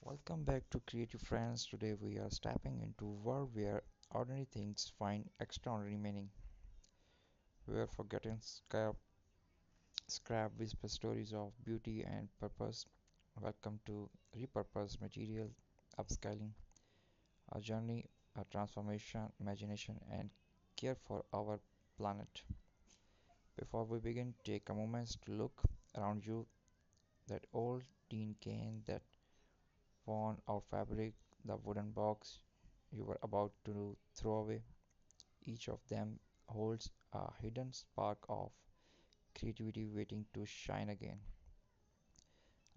Welcome back to Creative Friends. Today we are stepping into a world where ordinary things find extraordinary meaning, where forgotten scrap whisper stories of beauty and purpose. Welcome to Repurposed Material Upscaling, a journey, a transformation, imagination, and care for our planet. Before we begin, take a moment to look around you. That old tin can, that worn out fabric, the wooden box you were about to throw away. Each of them holds a hidden spark of creativity waiting to shine again.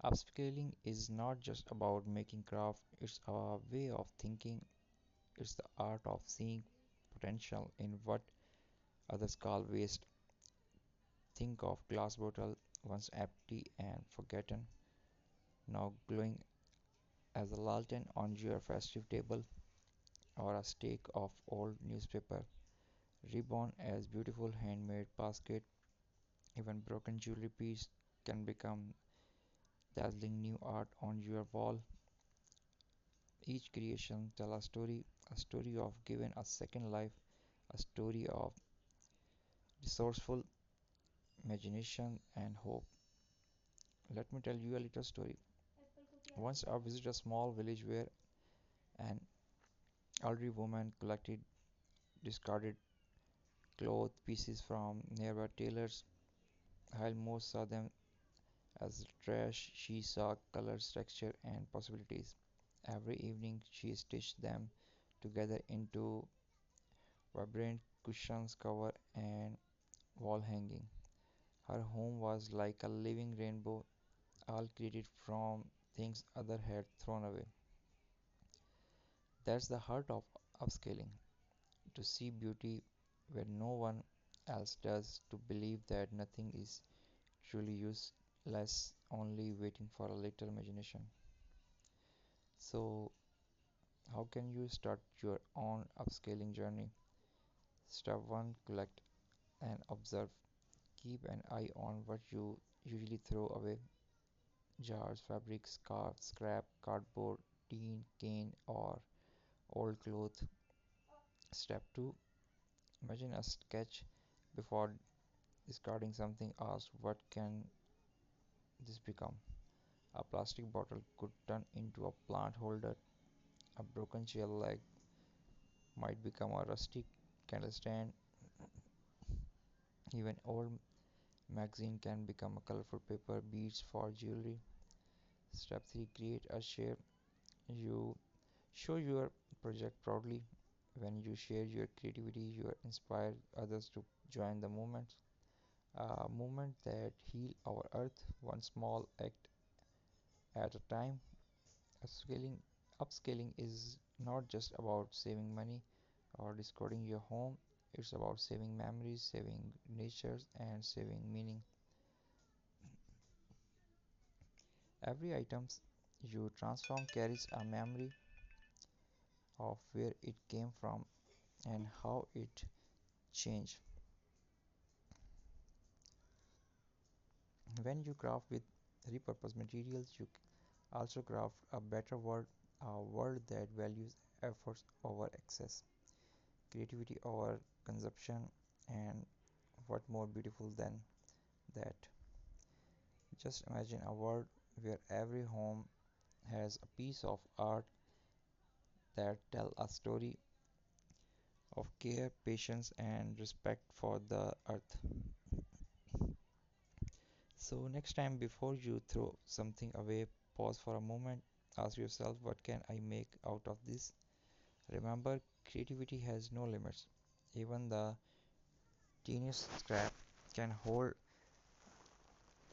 Upscaling is not just about making craft, it's a way of thinking, it's the art of seeing potential in what others call waste. Think of glass bottle once empty and forgotten, now glowing as a lantern on your festive table, or a stake of old newspaper reborn as beautiful handmade basket. Even broken jewelry piece can become dazzling new art on your wall. Each creation tells a story of giving a second life, a story of resourceful imagination and hope. Let me tell you a little story. Once I visited a small village where an elderly woman collected discarded cloth pieces from nearby tailors. While most saw them as trash, she saw colors, texture, and possibilities. Every evening, she stitched them together into vibrant cushions, cover, and wall hanging. Her home was like a living rainbow, all created from things others had thrown away. That's the heart of upscaling, to see beauty where no one else does, to believe that nothing is truly useless, only waiting for a little imagination. So, how can you start your own upscaling journey? Step 1: collect and observe. Keep an eye on what you usually throw away: jars, fabrics, scarves, scrap, cardboard, tin, cane, or old cloth. Step 2: imagine a sketch. Before discarding something, ask, what can this become? A plastic bottle could turn into a plant holder, a broken chair leg might become a rustic candle stand, even old magazine can become a colorful paper beads for jewelry. Step 3: create a share. You show your project proudly. When you share your creativity, you inspire others to join the movement. A movement that heal our earth, one small act at a time. Upscaling, upscaling is not just about saving money or discarding your home. It's about saving memories, saving nature, and saving meaning. Every item you transform carries a memory of where it came from and how it changed. When you craft with repurposed materials, you also craft a better world, a world that values efforts over excess, creativity over consumption, and what more beautiful than that? Just imagine a world where every home has a piece of art that tell a story of care, patience, and respect for the earth. So next time before you throw something away, pause for a moment, ask yourself, what can I make out of this? Remember, creativity has no limits. Even the tiniest scrap can hold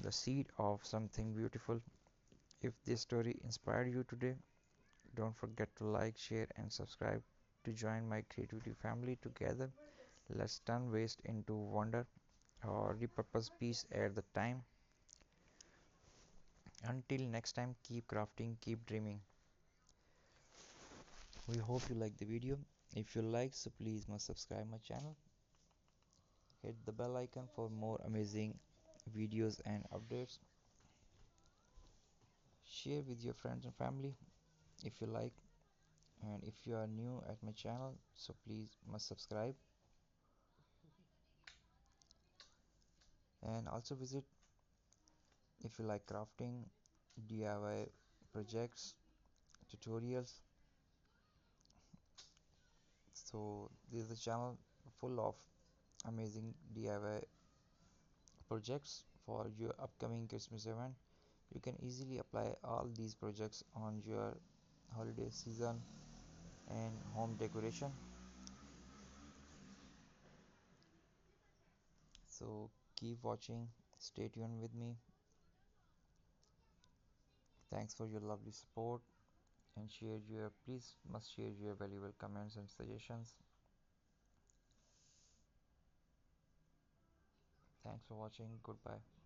the seed of something beautiful. If this story inspired you today, don't forget to like, share, and subscribe to join my creativity family. Together, let's turn waste into wonder, or repurpose piece at the time. Until next time, keep crafting, keep dreaming. We hope you like the video. If you like, so please must subscribe my channel. Hit the bell icon for more amazing videos and updates. Share with your friends and family. if you like, and if you are new at my channel, so please must subscribe, and also visit if you like crafting, DIY projects, tutorials. So this is a channel full of amazing DIY projects for your upcoming Christmas event. You can easily apply all these projects on your holiday season and home decoration. So keep watching, stay tuned with me. Thanks for your lovely support, and please must share your valuable comments and suggestions. Thanks for watching. Goodbye.